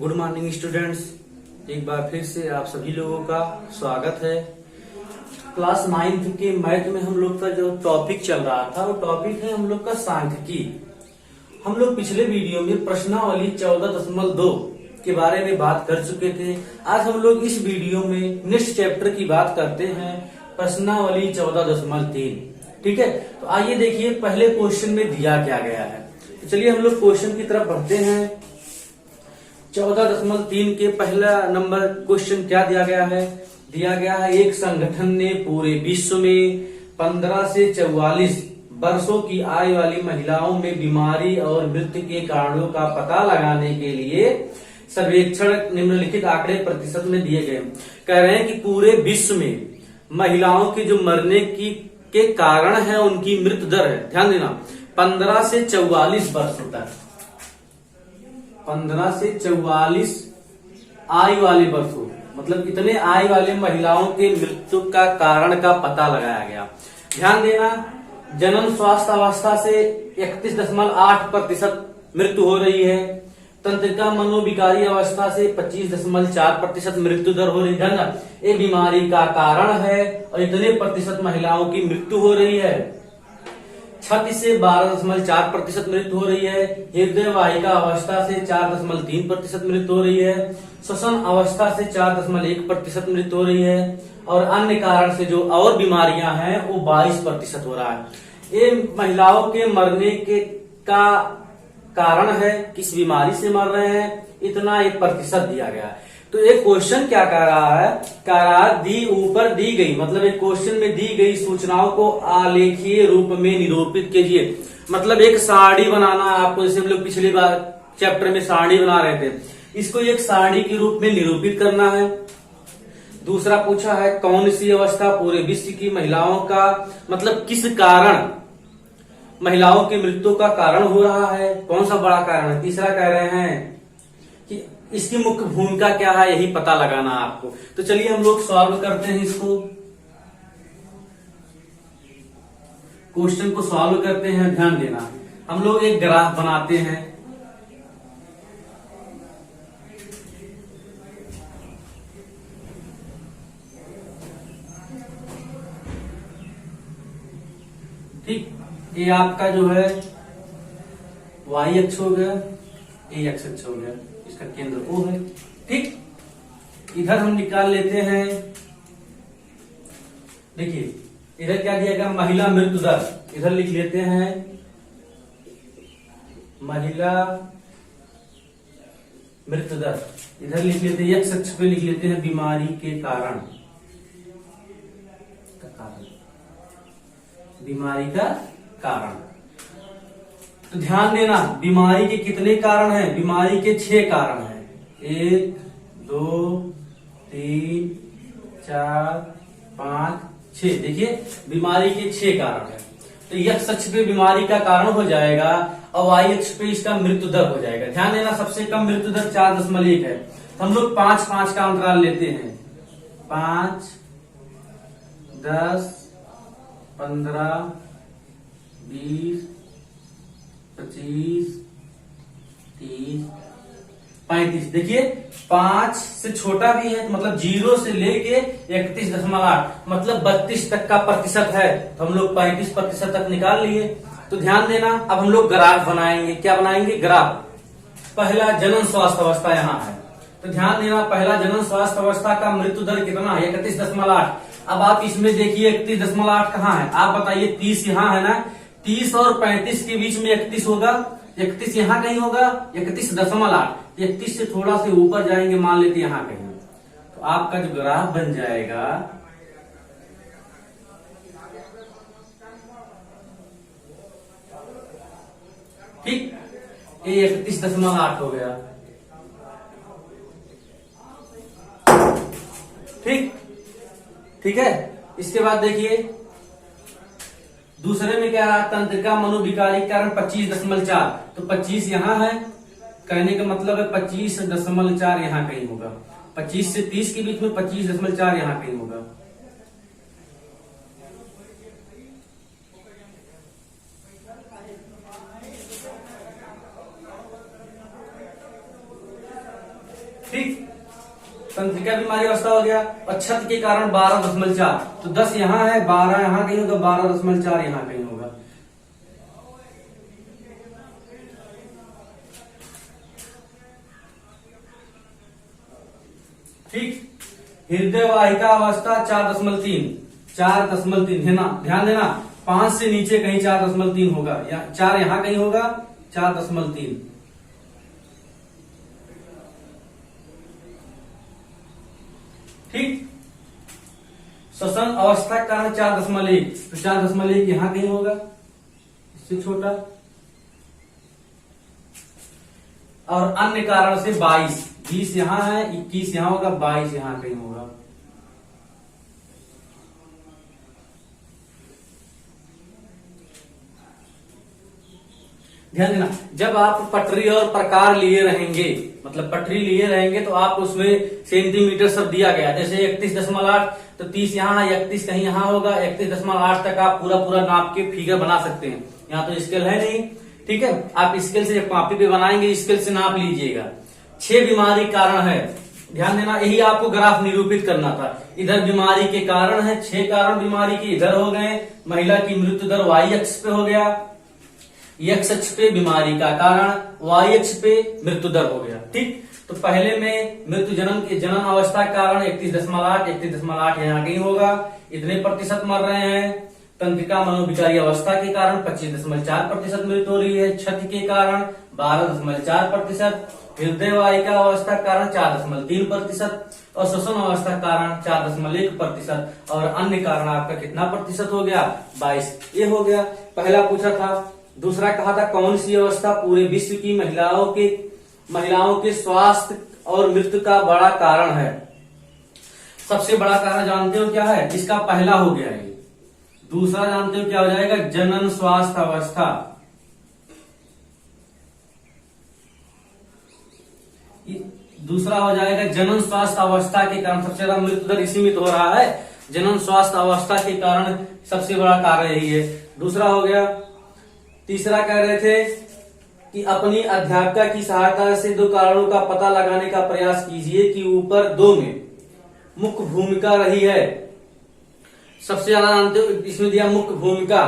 Good morning students, एक बार फिर से आप सभी लोगों का स्वागत है। क्लास 9th के मैथ में हम लोग का जो टॉपिक चल रहा था वो टॉपिक है हम लोग का सांख्यिकी। हम लोग पिछले वीडियो में प्रश्नावली 14.2 के बारे में बात कर चुके थे। आज हम लोग इस वीडियो में नेक्स्ट चैप्टर की बात करते हैं, प्रश्नावली 14.3। ठीक है, तो आइए देखिए पहले क्वेश्चन में दिया क्या गया है। तो चलिए हम लोग क्वेश्चन की तरफ बढ़ते हैं। 14.3 के पहला नंबर क्वेश्चन क्या दिया गया है? दिया गया है एक संगठन ने पूरे विश्व में 15 से 44 वर्षों की आयु वाली महिलाओं में बीमारी और मृत्यु के कारणों का पता लगाने के लिए सर्वेक्षण निम्नलिखित आंकड़े प्रतिशत में दिए गए। कह रहे हैं कि पूरे विश्व में महिलाओं के जो मरने की के कारण है उनकी मृत्यु दर है, ध्यान देना, 15 से 44 वर्षों तक, 15 से 44 आयु वाले वर्षों, मतलब इतने आयु वाले महिलाओं के मृत्यु का कारण का पता लगाया गया। ध्यान देना, जन्म स्वास्थ्य अवस्था से 31.8% मृत्यु हो रही है, तंत्रिका मनोविकारी अवस्था से 25.4% मृत्यु दर हो रही है। ये बीमारी का कारण है और इतने प्रतिशत महिलाओं की मृत्यु हो रही है। छाती से 12.4% मृत्यु हो रही है, हृदय वाहिका अवस्था से 4.3% मृत्यु हो रही है, श्वसन अवस्था से 4.1% मृत्यु हो रही है और अन्य कारण से जो और बीमारियां हैं वो 22% हो रहा है। ये महिलाओं के मरने के का कारण है, किस बीमारी से मर रहे हैं, इतना एक प्रतिशत दिया गया है। तो एक क्वेश्चन क्या कह रहा है? कह रहा है ऊपर दी गई, मतलब एक क्वेश्चन में दी गई सूचनाओं को आलेखीय रूप में निरूपित कीजिए। मतलब एक सारणी बनाना आपको, जैसे हम लोग पिछली बार चैप्टर में सारणी बना रहे थे, इसको एक सारणी के रूप में निरूपित करना है। दूसरा पूछा है कौन सी अवस्था पूरे विश्व की महिलाओं का, मतलब किस कारण महिलाओं की मृत्यु का कारण हो रहा है, कौन सा बड़ा कारण है। तीसरा कह रहे हैं कि इसकी मुख्य भूमिका क्या है, यही पता लगाना आपको। तो चलिए हम लोग सॉल्व करते हैं, इसको क्वेश्चन को सॉल्व करते हैं। ध्यान देना, हम लोग एक ग्राफ बनाते हैं। ठीक, ये आपका जो है y अक्ष हो गया, ये x अक्ष हो गया, इसका केंद्र O है। ठीक, इधर हम निकाल लेते हैं। देखिए इधर क्या दिया गया, महिला मृत्यु दर, इधर लिख लेते हैं महिला मृत्यु दर, इधर लिख लेते हैं x अक्ष पे लिख लेते हैं बीमारी के कारण, बीमारी का कारण। तो ध्यान देना, बीमारी के कितने कारण हैं? बीमारी के 6 कारण हैं। 1 2 3 4 5 6। देखिए बीमारी के 6 कारण हैं। तो x अक्ष पे बीमारी का कारण हो जाएगा और y अक्ष पे इसका मृत्यु दर हो जाएगा। ध्यान देना, सबसे कम मृत्यु दर 4.1 है। तो हम लोग 5-5 का अंतराल लेते हैं, 5 10 15 20 25 30 35। देखिए 5 से छोटा भी है, तो मतलब 0 से लेके 31.8, मतलब 32 तक का प्रतिशत है। तो हम लोग 35% तक निकाल लिए। तो ध्यान देना, अब हम लोग ग्राफ बनाएंगे। क्या बनाएंगे? ग्राफ। पहला जनन स्वास्थ्य अवस्था यहाँ है, तो ध्यान देना, पहला जनन स्वास्थ्य अवस्था का मृत्यु दर कितना है? 31.8। अब आप इसमें देखिए 31.8 कहाँ है, आप बताइए। 30 यहाँ है ना, 30 और 35 के बीच में 31 होगा, 31 यहाँ कहीं होगा, 31.8। 31 से थोड़ा से ऊपर जाएंगे, मान लेते यहाँ कहीं, तो आपका जो ग्राफ बन जाएगा ठीक, ये 31.8 हो गया। ठीक, ठीक है। इसके बाद देखिए दूसरे में क्या रहा, तंत्रिका मनोविकारी कारण 25.4, तो 25 यहाँ है, कहने का मतलब है 25.4 यहाँ कहीं होगा। 25 से 30 के बीच में 25.4 यहाँ कहीं होगा। हो गया, और छत के कारण 12.4, तो 10 यहाँ है, 12 यहाँ कहीं होगा, 12.4 यहाँ कहीं होगा। ठीक। हृदय वाहिका अवस्था 4.3, 4.3 है ना, ध्यान देना 5 से नीचे कहीं 4.3 होगा, या 4 यहां कहीं होगा, 4.3। ठीक। श्वसन अवस्था के कारण 4.1, तो 4.1 यहां कहीं होगा, इससे छोटा, और अन्य कारण से 22, 20 यहां है, 21 यहां होगा, 22 यहां कहीं होगा। ध्यान देना, जब आप पटरी और प्रकार लिए रहेंगे, मतलब पटरी लिए रहेंगे तो आप उसमें सेंटीमीटर सब दिया गया, जैसे 31.8, तो 30 यहाँ है, 31 कहीं यहाँ होगा, 31.8 तक आप पूरा पूरा नाप के फिगर बना सकते हैं। यहाँ तो स्केल है नहीं, ठीक है, आप स्केल से जब कॉपी पे बनाएंगे स्केल से नाप लीजिएगा। 6 बीमारी कारण है, ध्यान देना, यही आपको ग्राफ निरूपित करना था। इधर बीमारी के कारण है, 6 कारण बीमारी के इधर हो गए, महिला की मृत्यु दर y अक्ष पे हो गया, x अक्ष पे बीमारी का कारण, y अक्ष पे मृत्यु दर हो गया। ठीक, तो पहले में मृत्यु जन्म अवस्था के कारण 31.8 यहाँ कहीं होगा, इतने प्रतिशत मर रहे हैं। तंत्रिका मनोविकारी अवस्था के कारण 25.4% मृत्यु हो रही है, क्षति के कारण 12.4%, हृदय वाहिका अवस्था के कारण 4.3%, और श्वसन अवस्था के कारण 4.1%, और अन्य कारण आपका कितना प्रतिशत हो गया, 22। ये हो गया, पहला पूछा था। दूसरा कहा था कौन सी अवस्था पूरे विश्व की महिलाओं के स्वास्थ्य और मृत्यु का बड़ा कारण है। सबसे बड़ा कारण जानते हो क्या है, इसका पहला हो गया ये। दूसरा जानते हो क्या हो जाएगा, जनन स्वास्थ्य अवस्था। दूसरा हो जाएगा जनन स्वास्थ्य अवस्था के कारण, सबसे ज्यादा मृत्यु दर इसी में तो हो रहा है, जनन स्वास्थ्य अवस्था के कारण सबसे बड़ा कारण यही है। दूसरा हो गया। तीसरा कह रहे थे कि अपनी अध्यापिका की सहायता से 2 कारणों का पता लगाने का प्रयास कीजिए कि ऊपर 2 में मुख्य भूमिका रही है। सबसे ज्यादा जानते हो इसमें दिया मुख्य भूमिका।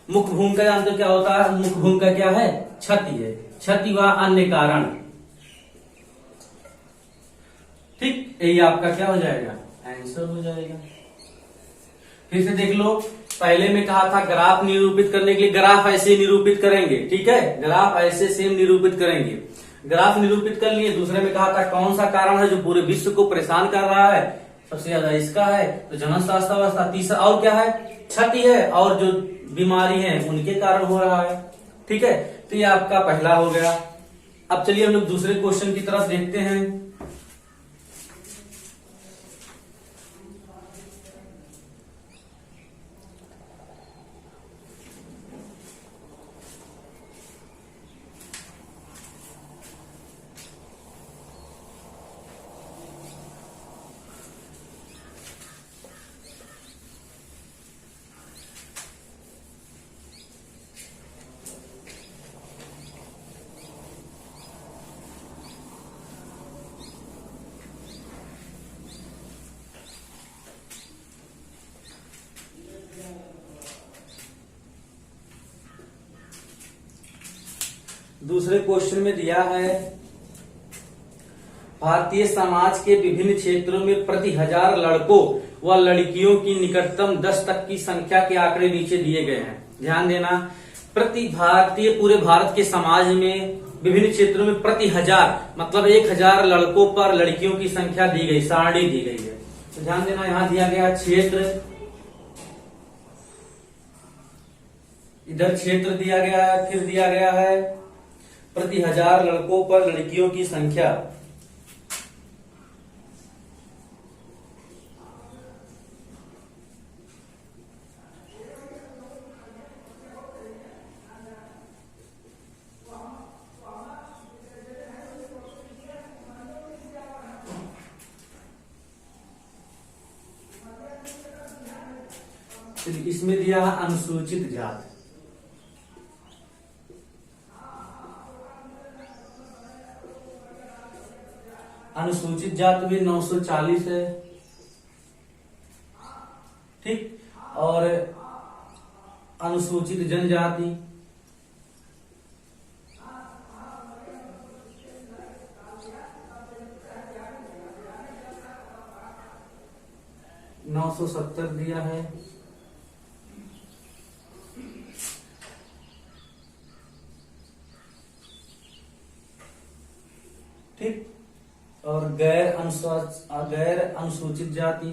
मुख्य भूमिका जानते हो क्या होता है, मुख्य भूमिका क्या है, क्षति है, क्षति व अन्य कारण। ठीक, यही आपका क्या हो जाएगा, आंसर हो जाएगा। फिर से देख लो, पहले में कहा था ग्राफ निरूपित करने के लिए ग्राफ ऐसे निरूपित करेंगे, ठीक है, ग्राफ ऐसे सेम निरूपित करेंगे, ग्राफ निरूपित कर लिए। दूसरे में कहा था कौन सा कारण है जो पूरे विश्व को परेशान कर रहा है, सबसे ज्यादा इसका है, तो जनन स्वास्थ्य अवस्था। तीसरा और क्या है, क्षति है, और जो बीमारी है उनके कारण हो रहा है। ठीक है, तो ये आपका पहला हो गया। अब चलिए हम लोग दूसरे क्वेश्चन की तरफ देखते हैं। दूसरे क्वेश्चन में दिया है भारतीय समाज के विभिन्न क्षेत्रों में प्रति 1000 लड़कों व लड़कियों की निकटतम 10 तक की संख्या के आंकड़े नीचे दिए गए हैं। ध्यान देना, प्रति भारतीय पूरे भारत के समाज में विभिन्न क्षेत्रों में प्रति 1000 मतलब 1000 लड़कों पर लड़कियों की संख्या दी गई, सारणी दी गई है। तो ध्यान देना, यहां दिया गया क्षेत्र, इधर क्षेत्र दिया गया है, फिर दिया गया है प्रति 1000 लड़कों पर लड़कियों की संख्या। इसमें दिया है अनुसूचित जाति। अनुसूचित जाति में 940 है, ठीक। और अनुसूचित जनजाति 970 दिया है। ठीक। और गैर अनुसूचित जाति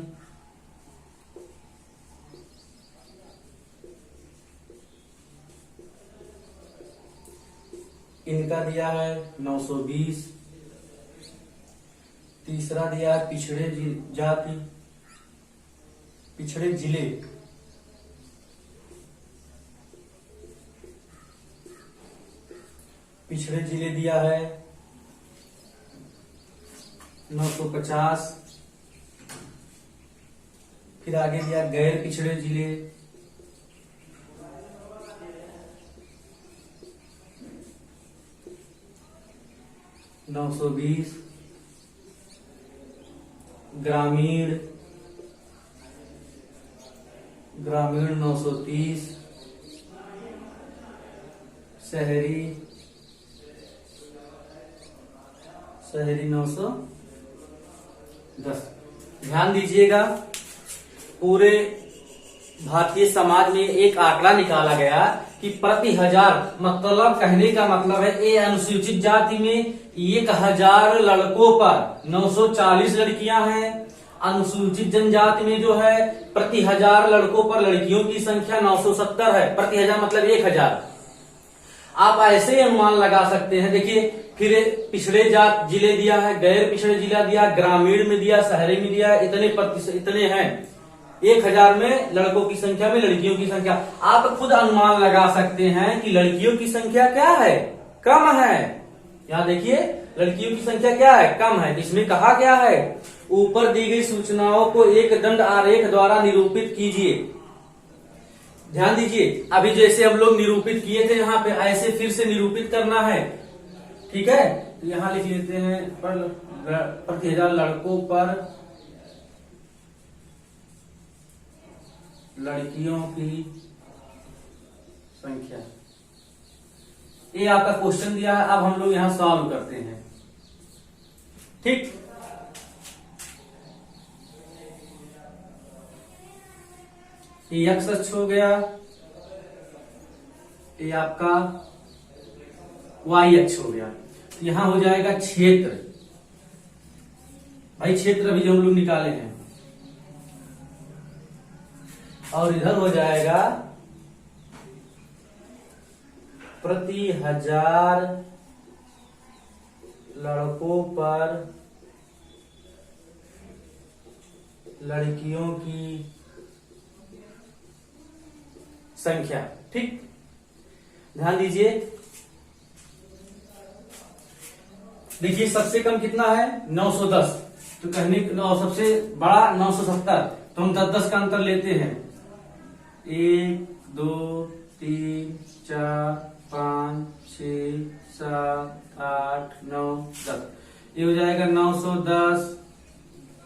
इनका दिया है 920। तीसरा दिया है पिछड़े जाति, पिछड़े जिले दिया है 950। फिर आगे दिया गैर पिछड़े जिले 920। ग्रामीण 930। शहरी 910। ध्यान दीजिएगा, पूरे भारतीय समाज में एक आंकड़ा निकाला गया कि प्रति हजार, मतलब कहने का मतलब है ये अनुसूचित जाति में 1000 लड़कों पर 940 लड़कियां हैं। अनुसूचित जनजाति में जो है प्रति 1000 लड़कों पर लड़कियों की संख्या 970 है। प्रति हजार मतलब 1000। आप ऐसे अनुमान लगा सकते हैं। देखिए, फिर पिछड़े जात जिले दिया है, गैर पिछड़े जिला दिया, ग्रामीण में दिया, शहरी में दिया, इतने हैं 1000 में लड़कों की संख्या में लड़कियों की संख्या। आप खुद अनुमान लगा सकते हैं कि लड़कियों की संख्या क्या है, कम है। यहाँ देखिए, लड़कियों की संख्या क्या है, कम है। इसमें कहा गया है ऊपर दी गई सूचनाओं को एक दंड आरेख द्वारा निरूपित कीजिए। ध्यान दीजिए, अभी जैसे हम लोग निरूपित किए थे यहाँ पे, ऐसे फिर से निरूपित करना है। ठीक है, तो यहाँ लिख लेते हैं प्रति 1000 लड़कों पर लड़कियों की संख्या। ये आपका क्वेश्चन दिया है, अब हम लोग यहां सॉल्व करते हैं। ठीक, ये एक्स अक्ष हो गया, ये आपका वाई अक्ष हो गया। तो यहां हो जाएगा क्षेत्र। भाई क्षेत्र अभी जो हम लोग निकाले हैं, और इधर हो जाएगा प्रति 1000 लड़कों पर लड़कियों की संख्या। ठीक, ध्यान दीजिए, देखिए सबसे कम कितना है 910, तो कहने सबसे बड़ा 970, तो हम 10-10 का अंतर लेते हैं। 1 2 3 4 5 6 7 8 9 10। ये हो जाएगा 910,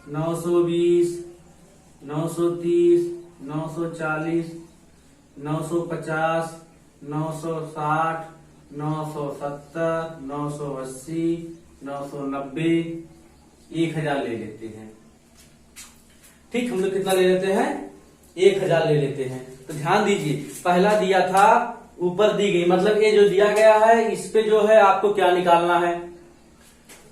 920, 930, 940, 950, 960, 970, 980, 990, 1000 ले लेते हैं। ठीक, हम लोग कितना ले लेते हैं, 1000 ले लेते हैं। तो ध्यान दीजिए, पहला दिया था ऊपर दी गई, मतलब ये जो दिया गया है इस पे जो है आपको क्या निकालना है,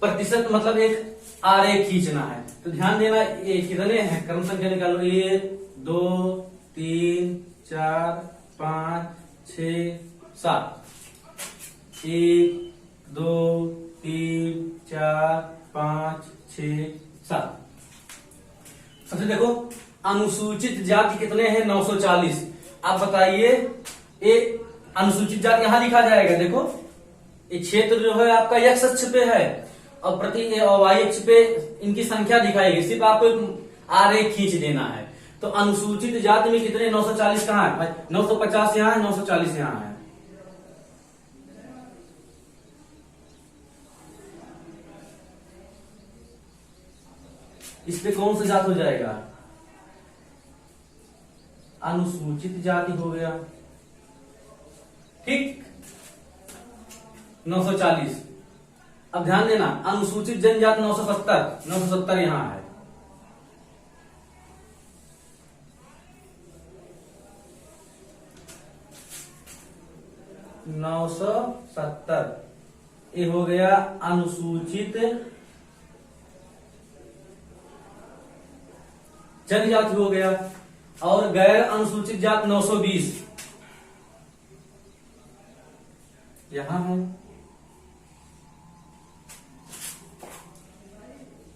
प्रतिशत, मतलब एक आरेख खींचना है। तो ध्यान देना, ये कितने हैं, क्रम संख्या निकालो। 1 2 3 4 5 6 7। 1 2 3 4 5 6 7। सबसे देखो, अनुसूचित जाति कितने हैं, 940। आप बताइए, ये अनुसूचित जाति यहां लिखा जाएगा। देखो, ये क्षेत्र जो है आपका एक्स अक्ष पे है, और प्रति वाई अक्ष पे इनकी संख्या दिखाएगी। सिर्फ आपको आरेख खींच देना है। तो अनुसूचित जाति में कितने, 940 कहाँ है, 950 यहाँ है, 940 यहाँ है। इस पे कौन सा जात हो जाएगा? अनुसूचित जाति हो गया। ठीक, 940। अब ध्यान देना, अनुसूचित जनजाति 970 यहां है। नौ सौ 70 ये हो गया अनुसूचित जनजाति हो गया। और गैर अनुसूचित जाति 920 यहां है।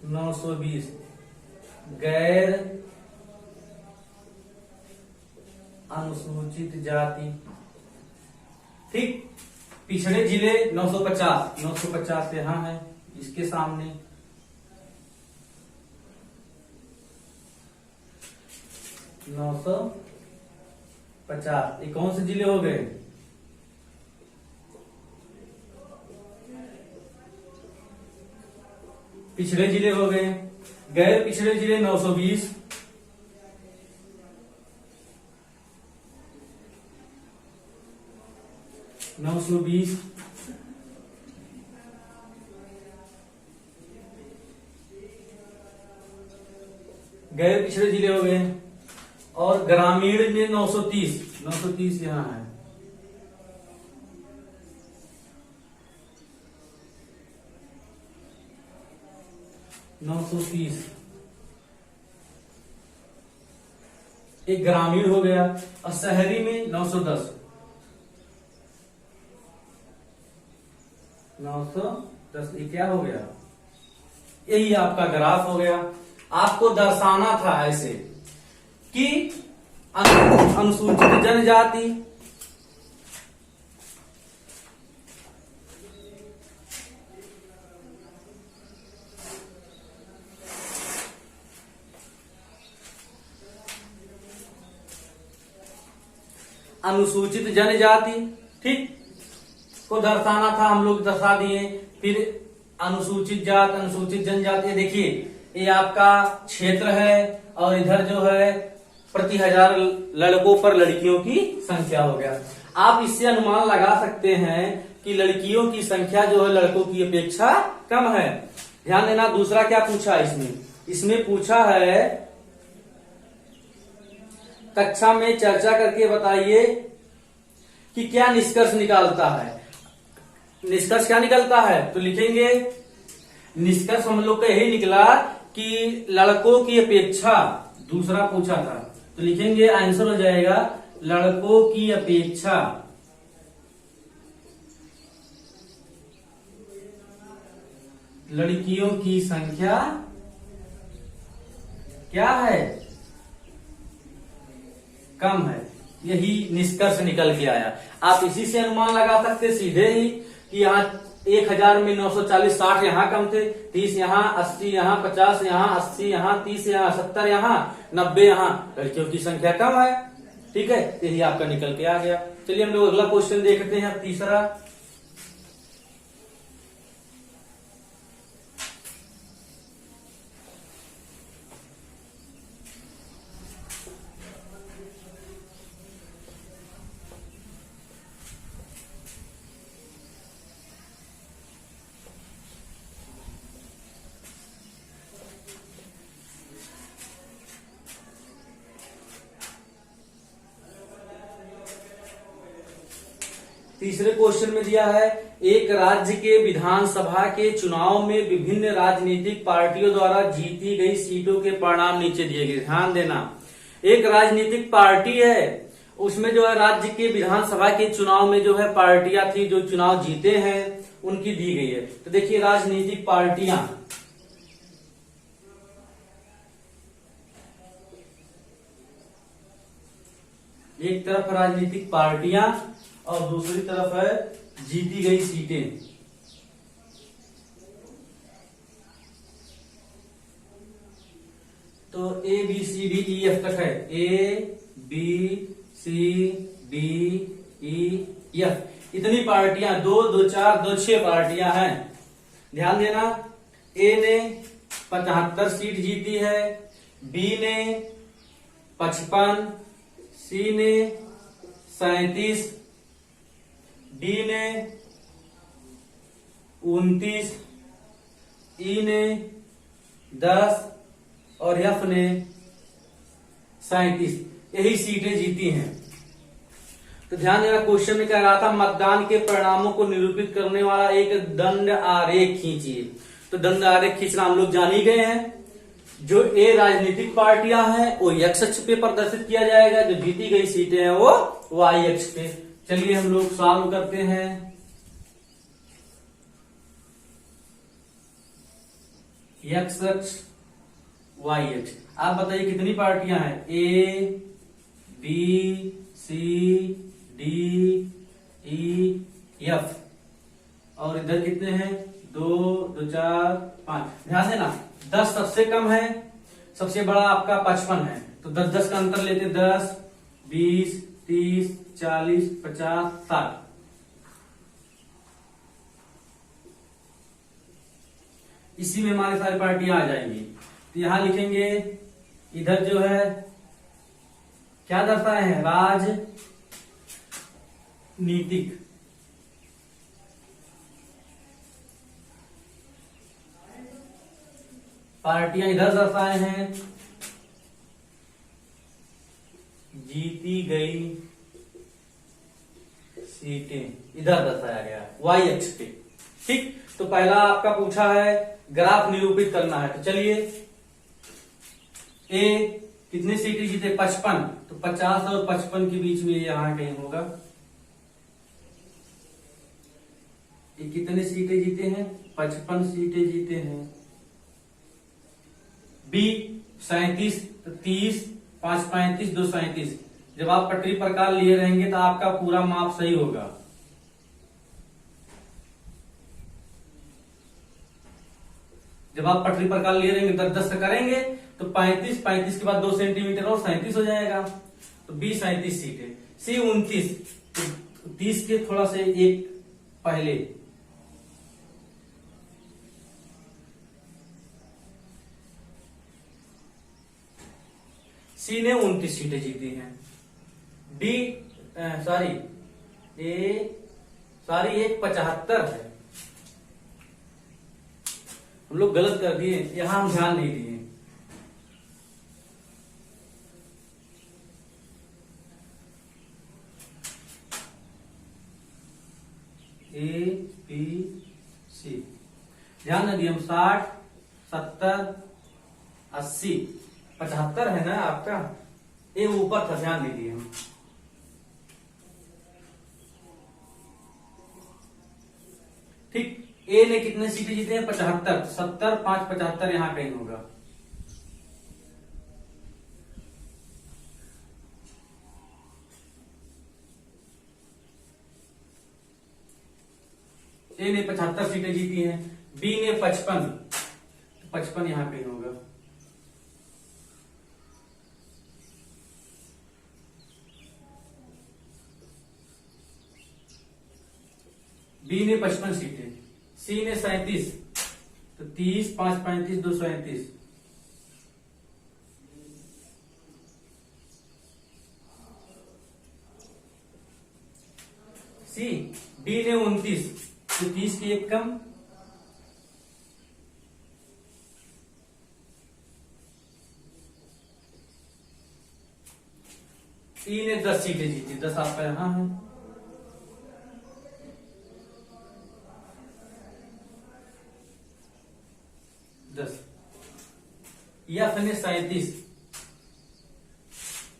920 गैर अनुसूचित जाति। ठीक, पिछड़े जिले 950 यहां है इसके सामने। नौ सौ 50 ये कौन से जिले हो गए? पिछड़े जिले हो गए। गैर पिछड़े जिले 920। गैर पिछड़े जिले हो गए। और ग्रामीण में 930 यहां है। एक ग्रामीण हो गया। और शहरी में 910 ये क्या हो गया? यही आपका ग्राफ हो गया। आपको दर्शाना था ऐसे कि अनुसूचित जनजाति अनुसूचित जनजाति, ठीक, को दर्शाना था, हम लोग दर्शा दिए। फिर अनुसूचित जात, अनुसूचित जनजाति, देखिए ये आपका क्षेत्र है और इधर जो है प्रति 1000 लड़कों पर लड़कियों की संख्या हो गया। आप इससे अनुमान लगा सकते हैं कि लड़कियों की संख्या जो है लड़कों की अपेक्षा कम है। ध्यान देना, दूसरा क्या पूछा इसमें पूछा है कक्षा में चर्चा करके बताइए कि क्या निष्कर्ष निकालता है। निष्कर्ष क्या निकलता है? तो लिखेंगे निष्कर्ष हम लोग का यही निकला कि लड़कों की अपेक्षा, दूसरा पूछा था तो लिखेंगे आंसर हो जाएगा लड़कों की अपेक्षा लड़कियों की संख्या क्या है? कम है। यही निष्कर्ष निकल के आया। आप इसी से अनुमान लगा सकते सीधे ही कि यहाँ 1000 में 940, 60 यहाँ कम थे, 30 यहाँ, 80 यहाँ, 50 यहाँ, 80 यहाँ, 30 यहाँ, 70 यहाँ, 90 यहाँ, लड़कियों की संख्या कम है। ठीक है, यही आपका निकल के आ गया। चलिए हम लोग अगला क्वेश्चन देखते हैं, तीसरा। तीसरे क्वेश्चन में दिया है एक राज्य के विधानसभा के चुनाव में विभिन्न राजनीतिक पार्टियों द्वारा जीती गई सीटों के परिणाम नीचे दिए गए। ध्यान देना, एक राजनीतिक पार्टी है, उसमें जो है राज्य के विधानसभा के चुनाव में जो है पार्टियां थी जो चुनाव जीते हैं उनकी दी गई है। तो देखिए राजनीतिक पार्टियां, एक तरफ राजनीतिक पार्टियां और दूसरी तरफ है जीती गई सीटें। तो A B C D E F तक है, A B C D E F इतनी पार्टियां, 2 2 4 2 6 पार्टियां हैं। ध्यान देना, A ने 75 सीट जीती है, बी ने 55, सी ने 37, डी ने 29, ई ने 10 और एफ ने 37 यही सीटें जीती हैं। तो ध्यान देना, क्वेश्चन में कह रहा था मतदान के परिणामों को निरूपित करने वाला एक दंड आरेख खींचिए। तो दंड आरेख खींचना हम लोग जान ही गए हैं। जो ए राजनीतिक पार्टियां हैं वो एक्स अक्ष पे प्रदर्शित किया जाएगा, जो जीती गई सीटें हैं वो वाई अक्ष पे। चलिए हम लोग सॉल्व करते हैं। एक्स अक्ष वाई अक्ष, आप बताइए कितनी पार्टियां हैं? ए, बी, सी, डी, ई, एफ। और इधर कितने हैं? 2, 2, 4, 5। ध्यान देना 10 सबसे कम है, सबसे बड़ा आपका 55 है। तो 10-10 का अंतर लेते 10, 20, 30, 40, 50, 60। इसी में हमारी सारी पार्टियां आ जाएंगी। तो यहां लिखेंगे, इधर जो है क्या दर्शाए हैं? राजनीतिक। पार्टियां इधर दर्शाए हैं, जीती गई सीटें इधर दर्शाया गया वाई अक्ष पे। ठीक, तो पहला आपका पूछा है ग्राफ निरूपित करना है। तो चलिए, ए कितनी सीटें जीते? 55। तो 50 और 55 के बीच में यहां कहीं होगा। ये कितने सीटें जीते हैं? 55 सीटें जीते हैं। बी 37, तो 30, 5, 35, 2, 37। जब आप पटरी प्रकार लिए रहेंगे तो आपका पूरा माप सही होगा। जब आप पटरी प्रकार लिए रहेंगे 10-10 का करेंगे तो 35 के बाद 2 सेंटीमीटर और 37 हो जाएगा। तो बी 37 सीटें। सी 29, तो 30 के थोड़ा से एक पहले। सी ने 29 सीटें जीती हैं। डी एक 75 है। हम लोग गलत कर दिए, यहां हम ध्यान नहीं दिए। ए, बी, सी ध्यान न दिए हम। 60, 70, 80, 75 है ना आपका। ए ऊपर था, ध्यान दीजिए हम। ठीक, ए ने कितने सीटें जीते हैं? 75। 70, 5, 75 यहां कहीं होगा। ए ने 75 सीटें जीती हैं, बी ने 55, 55 यहां कहीं होगा। बी ने 55 सीटें, सी ने 37, तो 30, 5, 35, 2, 37। सी, डी ने 29, तो 30 की एक कम। ई ने 10 सीटें जीती, 10 आपका यहां है। एफ ने 37,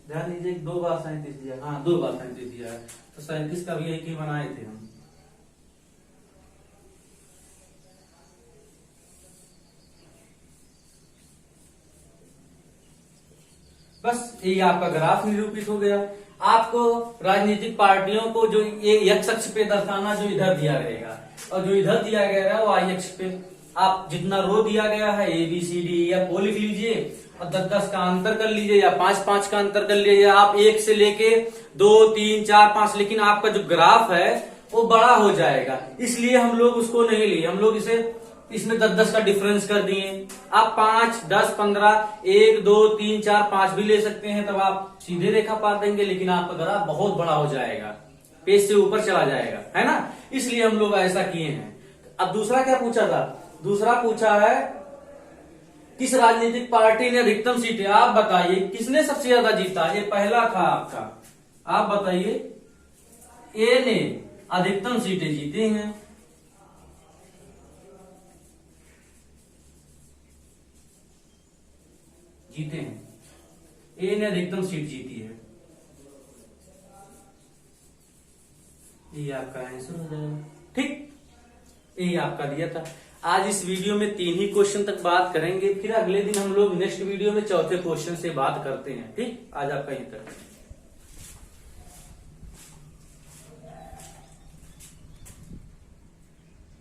ध्यान दीजिए 2 बार 37 दिया। हाँ, 2 बार 37 दिया है, तो 37 का भी एक ही बनाए थे हम। बस ये आपका ग्राफ निरूपित हो गया। आपको राजनीतिक पार्टियों को जो ये एक्स अक्ष पे दर्शाना, जो इधर दिया रहेगा, और जो इधर दिया गया है वो वाई अक्ष पे। आप जितना रो दिया गया है ए बी सी डी या वो लिख लीजिए, और 10-10 का अंतर कर लीजिए या 5-5 का अंतर कर लीजिए। आप 1 से लेके 2, 3, 4, 5, लेकिन आपका जो ग्राफ है वो बड़ा हो जाएगा, इसलिए हम लोग उसको नहीं लिए। हम लोग इसे इसमें 10-10 का डिफरेंस कर दिए। आप 5, 10, 15, 1, 2, 3, 4, 5 भी ले सकते हैं, तब आप सीधे रेखा पात देंगे, लेकिन आपका ग्राफ बहुत बड़ा हो जाएगा, पेज से ऊपर चला जाएगा, है ना। इसलिए हम लोग ऐसा किए हैं। अब दूसरा क्या पूछा था? दूसरा पूछा है किस राजनीतिक पार्टी ने अधिकतम सीटें, आप बताइए किसने सबसे ज्यादा जीता। ये पहला था आपका, आप बताइए। ए ने अधिकतम सीटें जीती हैं, जीते हैं, ए ने अधिकतम सीट जीती है। ये आपका आंसर हो जाएगा, ठीक। यही आपका दिया था। आज इस वीडियो में 3 ही क्वेश्चन तक बात करेंगे, फिर अगले दिन हम लोग नेक्स्ट वीडियो में चौथे क्वेश्चन से बात करते हैं, ठीक। आज आपका यहीं तक।